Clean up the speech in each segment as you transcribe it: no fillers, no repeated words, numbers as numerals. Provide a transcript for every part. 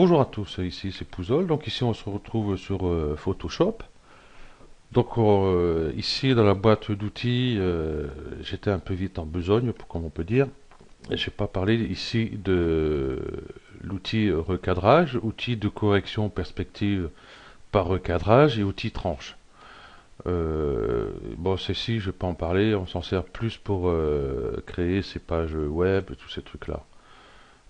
Bonjour à tous, ici c'est Pouzol. Donc ici on se retrouve sur Photoshop. Donc ici dans la boîte d'outils, j'étais un peu vite en besogne, comme on peut dire. Et j'ai pas parlé ici de l'outil recadrage, outil de correction perspective par recadrage et outil tranche. Bon, ceci, je vais pas en parler. On s'en sert plus pour créer ces pages web, tous ces trucs-là.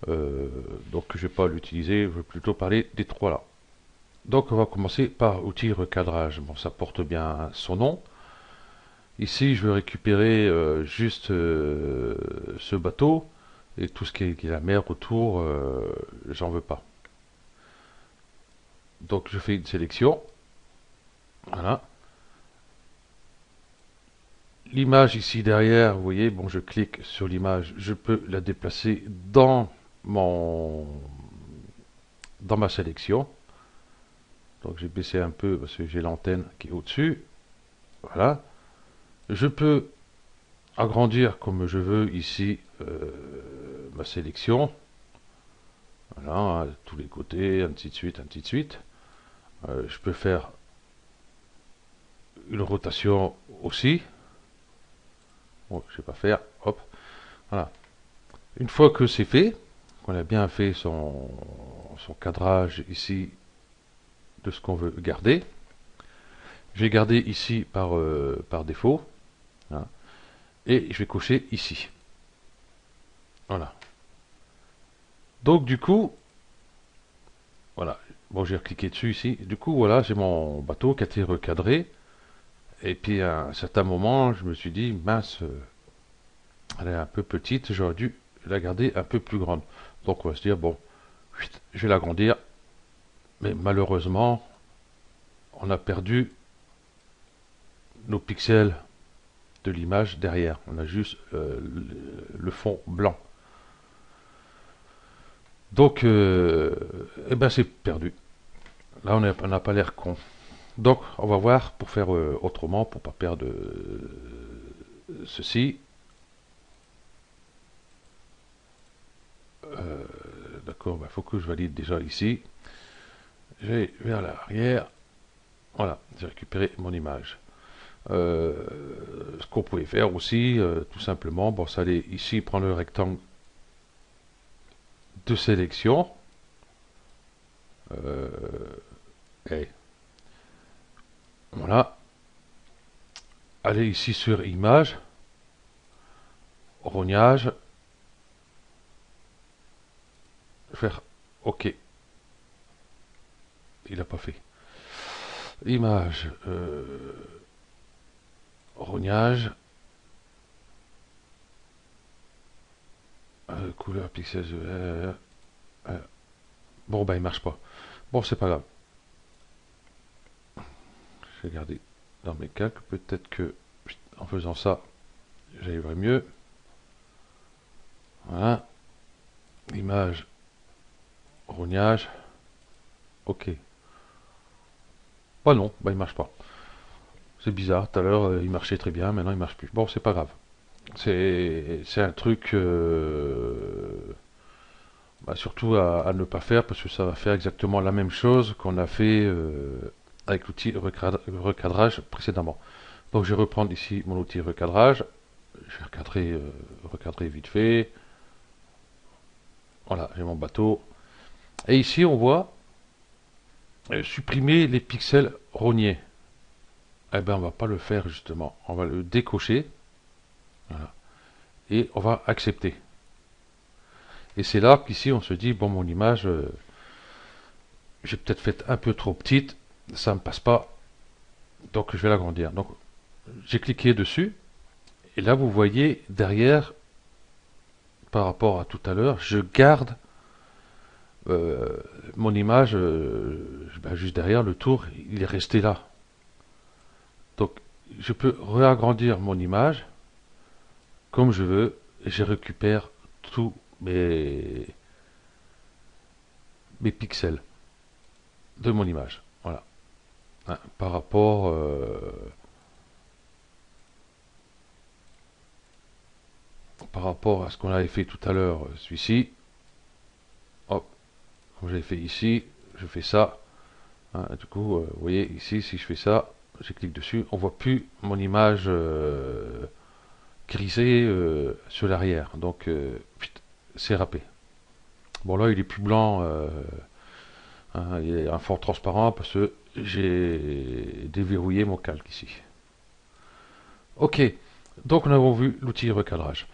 Euh, donc je vais pas l'utiliser. Je vais plutôt parler des trois là. Donc on va commencer par outil recadrage. Bon, ça porte bien son nom. Ici, je veux récupérer juste ce bateau et tout ce qui est la mer autour, j'en veux pas. Donc je fais une sélection. Voilà. L'image ici derrière, vous voyez, bon, je clique sur l'image, je peux la déplacer mon dans ma sélection. Donc j'ai baissé un peu parce que j'ai l'antenne qui est au-dessus. Voilà. Je peux agrandir comme je veux ici ma sélection. Voilà, à tous les côtés, ainsi de suite, ainsi de suite. Je peux faire une rotation aussi. Bon, je ne vais pas faire. Hop, voilà. Une fois que c'est fait, qu'on a bien fait son cadrage ici de ce qu'on veut garder, je vais garder ici par défaut. Hein, et je vais cocher ici. Voilà. Donc du coup, voilà. Bon, j'ai cliqué dessus ici. Du coup, voilà, j'ai mon bateau qui a été recadré. Et puis à un certain moment, je me suis dit, mince, elle est un peu petite, j'aurais dû la garder un peu plus grande. Donc on va se dire, bon, je vais l'agrandir. Mais malheureusement, on a perdu nos pixels de l'image derrière. On a juste le fond blanc. Donc, eh ben c'est perdu. Là, on n'a pas l'air con. Donc, on va voir pour faire autrement, pour pas perdre ceci. D'accord, il faut que je valide déjà ici. Je vais vers l'arrière. Voilà, j'ai récupéré mon image. Ce qu'on pouvait faire aussi, tout simplement, bon, ça allait ici prendre le rectangle de sélection. Euh, et voilà. Aller ici sur image, rognage, faire OK. Il n'a pas fait. Image, rognage, couleur pixels. Bon, ben il marche pas. Bon, c'est pas grave. Je vais regarder dans mes calques. Peut-être que en faisant ça, j'arriverai mieux. Voilà. Image, rognage. OK. Bah non, bah il marche pas. C'est bizarre. Tout à l'heure, il marchait très bien. Maintenant, il marche plus. Bon, c'est pas grave. C'est un truc bah, surtout à ne pas faire parce que ça va faire exactement la même chose qu'on a fait avec l'outil recadrage précédemment. Donc je vais reprendre ici mon outil recadrage. Je vais recadrer vite fait. Voilà, j'ai mon bateau. Et ici, on voit supprimer les pixels rognés. Eh bien, on va pas le faire justement. On va le décocher. Voilà. Et on va accepter. Et c'est là qu'ici, on se dit, bon, mon image, j'ai peut-être fait un peu trop petite. Ça ne me passe pas. Donc, je vais l'agrandir. Donc, j'ai cliqué dessus. Et là, vous voyez derrière, par rapport à tout à l'heure, je garde euh, mon image ben, juste derrière le tour, il est resté là. Donc, je peux réagrandir mon image comme je veux et je récupère tous mes pixels de mon image. Voilà. Hein, par rapport à ce qu'on avait fait tout à l'heure, celui-ci, hop, comme j'avais fait ici, je fais ça. Hein, du coup, vous voyez ici, si je fais ça, je clique dessus, on voit plus mon image grisée sur l'arrière. Donc, c'est râpé. Bon, là, il est plus blanc. Hein, il y a un fond transparent parce que j'ai déverrouillé mon calque ici. Ok, donc nous avons vu l'outil recadrage.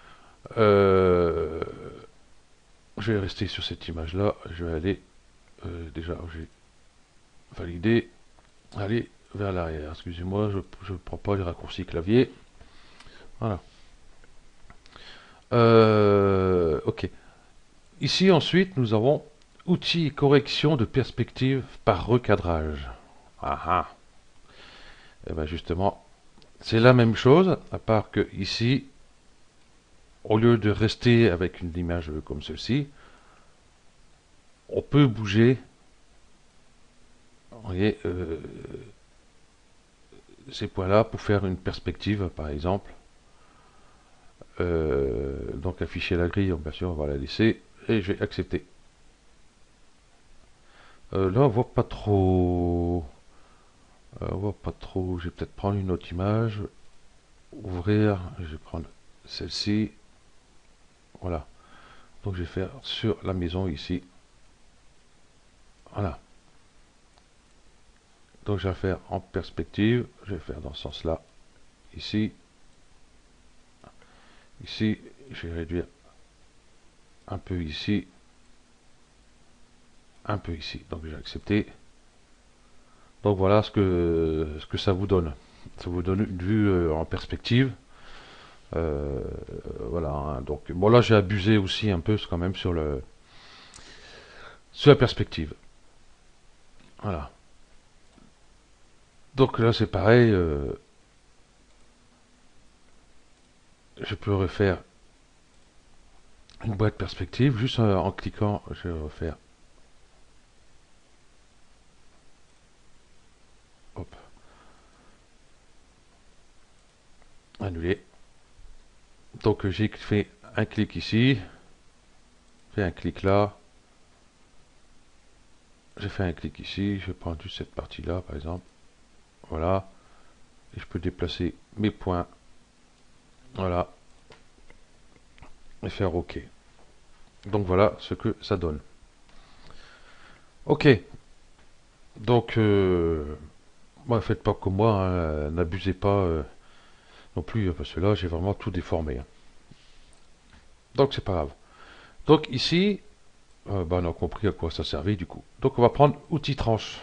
Euh, je vais rester sur cette image-là. Je vais aller, déjà, j'ai validé, aller vers l'arrière. Excusez-moi, je ne prends pas les raccourcis clavier. Voilà. Ok. Ici, ensuite, nous avons outils correction de perspective par recadrage. Ah ah. Et bien justement, c'est la même chose, à part que ici, au lieu de rester avec une image comme celle-ci, on peut bouger, vous voyez, ces points-là pour faire une perspective, par exemple. Donc afficher la grille, bien sûr, on va la laisser, et je vais accepter. Là, on voit pas trop. On voit pas trop. Je vais peut-être prendre une autre image, ouvrir, je vais prendre celle-ci. Voilà. Donc je vais faire sur la maison ici. Voilà. Donc je vais faire en perspective. Je vais faire dans ce sens-là. Ici. Ici. Je vais réduire un peu ici. Un peu ici. Donc j'ai accepté. Donc voilà ce que ça vous donne. Ça vous donne une vue en perspective. Voilà. Hein. Donc bon là j'ai abusé aussi un peu quand même sur la perspective. Voilà. Donc là c'est pareil. Je peux refaire une boîte perspective juste en cliquant. Je vais refaire. Hop. Annuler. Donc j'ai fait un clic ici. Fait un clic là. J'ai fait un clic ici. Je vais prendre juste cette partie là par exemple. Voilà. Et je peux déplacer mes points. Voilà. Et faire OK. Donc voilà ce que ça donne. Ok. Donc, moi, faites pas comme moi, hein, n'abusez pas non plus, parce que là, j'ai vraiment tout déformé. Hein. Donc, c'est pas grave. Donc, ici, bah, on a compris à quoi ça servait du coup. Donc, on va prendre outil tranche.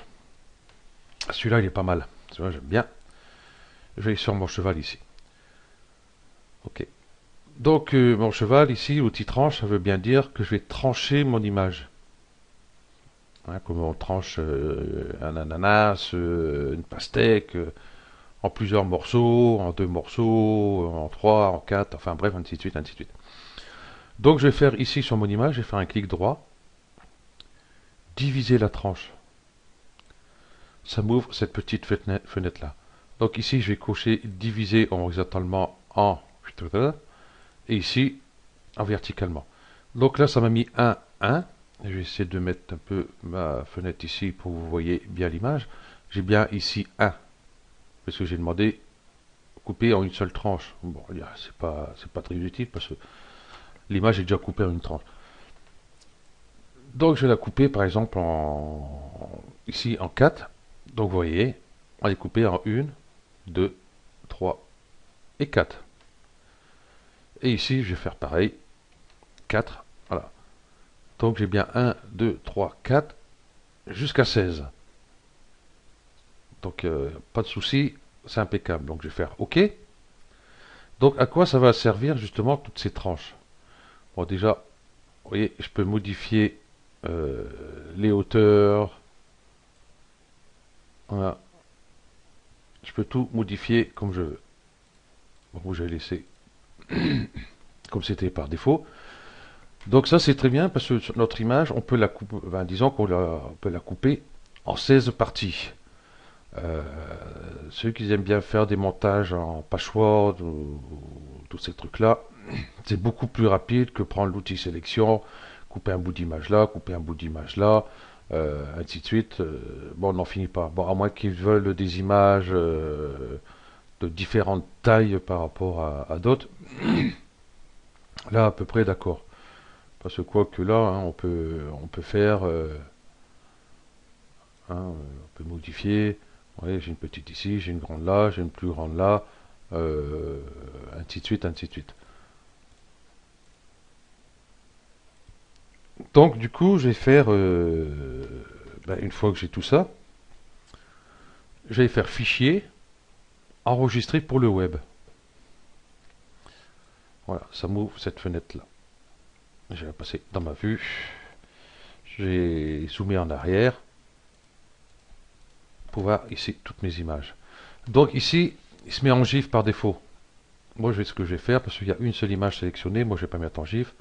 Celui-là, il est pas mal. Celui-là, j'aime bien. Je vais aller sur mon cheval ici. Ok. Donc, mon cheval ici, outil tranche, ça veut bien dire que je vais trancher mon image. Hein, comme on tranche un ananas, une pastèque, en plusieurs morceaux, en 2 morceaux, en 3, en 4, enfin bref, ainsi de suite, ainsi de suite. Donc je vais faire ici sur mon image, je vais faire un clic droit, diviser la tranche. Ça m'ouvre cette petite fenêtre-là. Donc ici, je vais cocher diviser horizontalement en, et ici, en verticalement. Donc là, ça m'a mis 1, 1. Je vais essayer de mettre un peu ma fenêtre ici pour que vous voyez bien l'image. J'ai bien ici 1, parce que j'ai demandé couper en une seule tranche. Bon, c'est pas très utile parce que l'image est déjà coupée en une tranche. Donc je vais la couper par exemple ici en 4. Donc vous voyez, on est coupé en 1, 2, 3 et 4. Et ici, je vais faire pareil. 4, voilà. Donc j'ai bien 1, 2, 3, 4, jusqu'à 16. Donc pas de souci, c'est impeccable. Donc je vais faire OK. Donc à quoi ça va servir justement toutes ces tranches? Bon déjà, vous voyez, je peux modifier les hauteurs. Voilà. Je peux tout modifier comme je veux. Bon, je vais laisser comme c'était par défaut. Donc ça c'est très bien parce que sur notre image, on peut la couper, ben, disons on peut la couper en 16 parties. Euh, Ceux qui aiment bien faire des montages en patchwork ou tous ces trucs-là, c'est beaucoup plus rapide que prendre l'outil sélection, couper un bout d'image là, couper un bout d'image là, ainsi de suite. Bon, on n'en finit pas. Bon, à moins qu'ils veulent des images de différentes tailles par rapport à d'autres. Là, à peu près d'accord. Parce que quoi que là, hein, on peut faire, on peut modifier. Oui, j'ai une petite ici, j'ai une grande là, j'ai une plus grande là, ainsi de suite, ainsi de suite. Donc, du coup, je vais faire, une fois que j'ai tout ça, je vais faire fichier, enregistrer pour le web. Voilà, ça m'ouvre cette fenêtre-là. Je vais passer dans ma vue. J'ai zoomé en arrière pour voir ici toutes mes images. Donc ici, il se met en GIF par défaut. Moi, ce que je vais faire, parce qu'il y a une seule image sélectionnée, moi je vais pas mettre en GIF.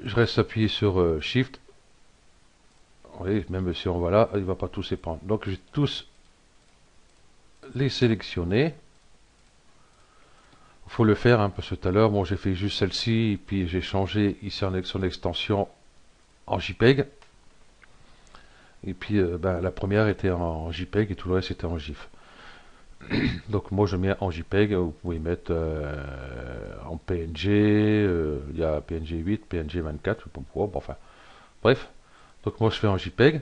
Je reste appuyé sur Shift. Oui, même si on va là, il ne va pas tous les prendre. Donc je vais tous les sélectionner. Il faut le faire, hein, parce que tout à l'heure, bon, j'ai fait juste celle-ci, et puis j'ai changé ici en son extension en JPEG. Et puis la première était en JPEG et tout le reste était en GIF. Donc moi je mets en JPEG, vous pouvez mettre en PNG, il y a PNG 8, PNG 24, je sais pas pourquoi, bon, enfin, bref. Donc moi je fais en JPEG.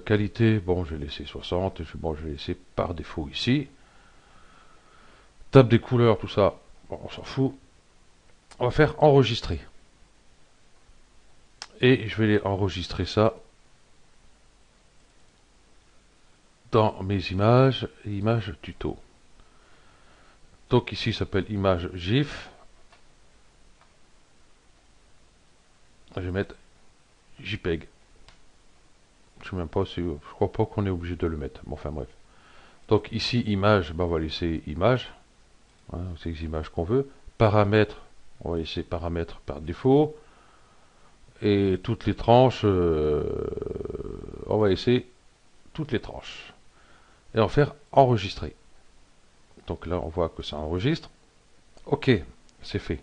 Qualité, bon je vais laisser 60, bon je vais laisser par défaut ici. Table des couleurs, tout ça, bon, on s'en fout. On va faire enregistrer. Et je vais enregistrer ça dans mes images, images tuto. Donc ici ça s'appelle image GIF. Je vais mettre JPEG. Je sais même pas si, je crois pas qu'on est obligé de le mettre. Bon, enfin bref. Donc ici image, ben, on va laisser image. Hein, c'est les images qu'on veut. Paramètres, on va laisser paramètres par défaut. Et toutes les tranches, on va laisser toutes les tranches. Et on va faire enregistrer. Donc là on voit que ça enregistre. Ok, c'est fait.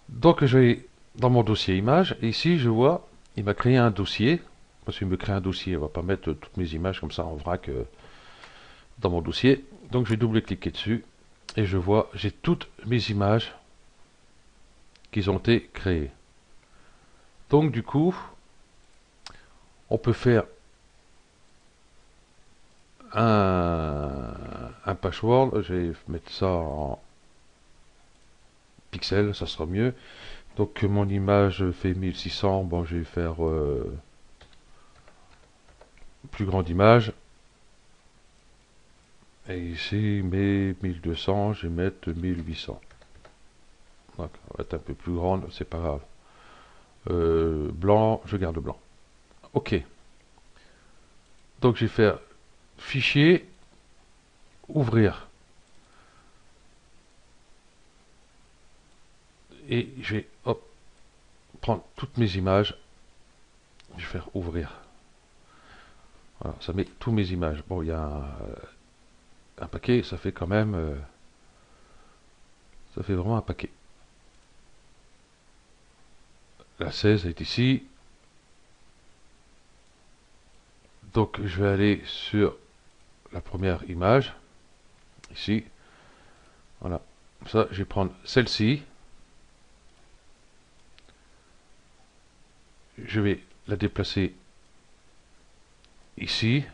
Donc je vais dans mon dossier image. Et ici je vois, il m'a créé un dossier. Parce qu'il me crée un dossier, on va pas mettre toutes mes images comme ça en vrac dans mon dossier. Donc je vais double-cliquer dessus et je vois, j'ai toutes mes images qui ont été créées. Donc du coup, on peut faire un patchwork. Je vais mettre ça en pixels, ça sera mieux. Donc mon image fait 1600, bon je vais faire plus grande image. Et ici, mes 1200, je vais mettre 1800. Donc, on va être un peu plus grande, c'est pas grave. Blanc, je garde blanc. Ok. Donc, je vais faire fichier, ouvrir. Et je vais prendre toutes mes images. Je vais faire ouvrir. Voilà, ça met toutes mes images. Bon, il y a un paquet, ça fait quand même... ça fait vraiment un paquet. La 16 est ici. Donc je vais aller sur la première image. Ici. Voilà. Ça, je vais prendre celle-ci. Je vais la déplacer ici.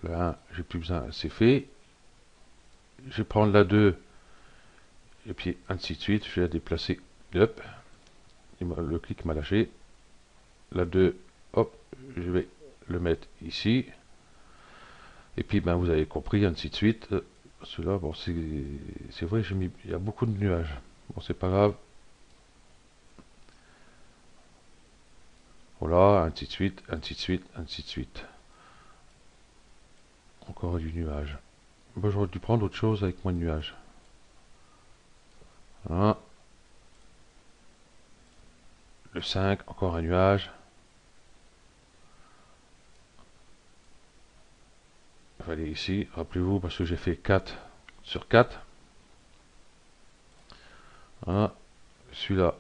La 1, j'ai plus besoin, c'est fait. Je vais prendre la 2. Et puis ainsi de suite. Je vais la déplacer. Hop. Le clic m'a lâché. La 2, hop, je vais le mettre ici. Et puis ben, vous avez compris, ainsi de suite. Cela, bon, c'est vrai, il y a beaucoup de nuages. Bon, c'est pas grave. Voilà, ainsi de suite, ainsi de suite, ainsi de suite. Encore du nuage. Bon, j'aurais dû prendre autre chose avec moins de nuages. Voilà. Le 5, encore un nuage. Il fallait ici, rappelez-vous, parce que j'ai fait 4 sur 4. Voilà. Celui-là,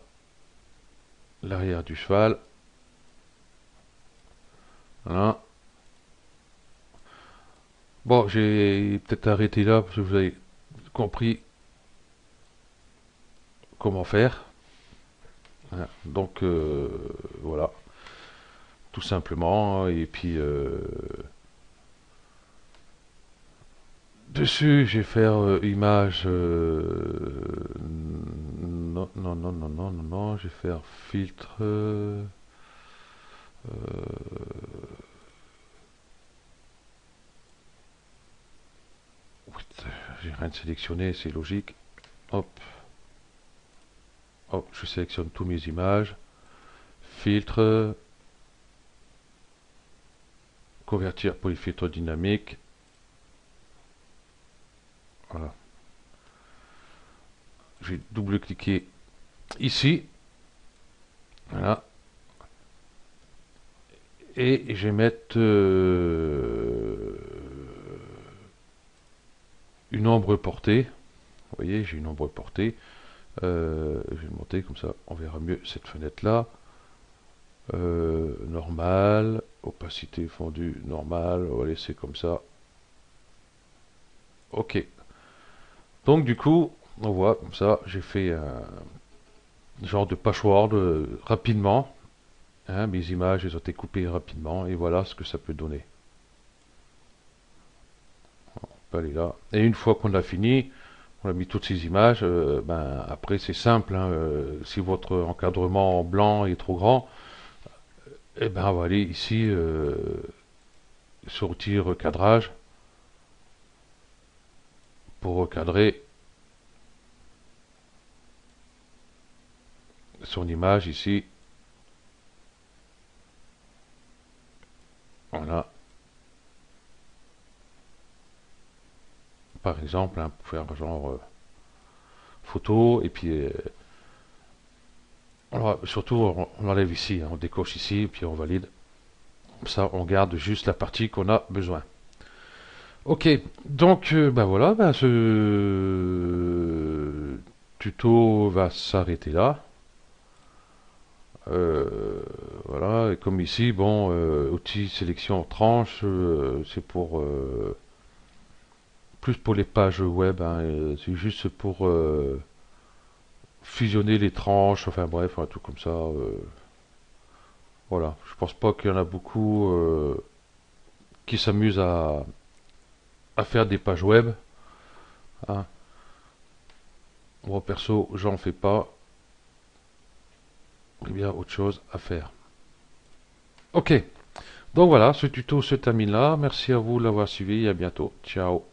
l'arrière du cheval. Voilà. Bon, j'ai peut-être arrêté là parce que vous avez compris comment faire. Voilà. Donc voilà, tout simplement. Et puis dessus, je vais faire image. Non, non, non, non, non, non, non, je vais faire filtre. Oui, j'ai rien de sélectionné, c'est logique. Hop, hop, je sélectionne tous mes images. Filtre, convertir polyfiltre dynamique. Voilà. Je vais double-cliquer ici. Voilà. Et je vais mettre une ombre portée. Vous voyez, j'ai une ombre portée. Je vais le monter comme ça, on verra mieux cette fenêtre-là. Normal, opacité fondue, normal, on va laisser comme ça. Ok. Donc du coup, on voit comme ça, j'ai fait un genre de patchwork rapidement. Hein, mes images, elles ont été coupées rapidement, et voilà ce que ça peut donner. On peut aller là. Et une fois qu'on a fini, on a mis toutes ces images, ben, après c'est simple, hein, si votre encadrement en blanc est trop grand, eh ben, on va aller ici, sur outil recadrage, pour recadrer son image ici. Voilà, par exemple, hein, pour faire genre photo, et puis surtout on enlève ici, hein, on décoche ici, et puis on valide. Comme ça, on garde juste la partie qu'on a besoin. Ok, donc ben voilà, ben, ce tuto va s'arrêter là. Voilà, et comme ici, bon, outil sélection tranche, c'est pour plus pour les pages web, hein, c'est juste pour fusionner les tranches, enfin bref, un truc comme ça. Voilà, je pense pas qu'il y en a beaucoup qui s'amusent à faire des pages web. Hein. Moi perso, j'en fais pas. Il y a autre chose à faire. Ok, donc voilà, ce tuto se termine là. Merci à vous de l'avoir suivi et à bientôt. Ciao.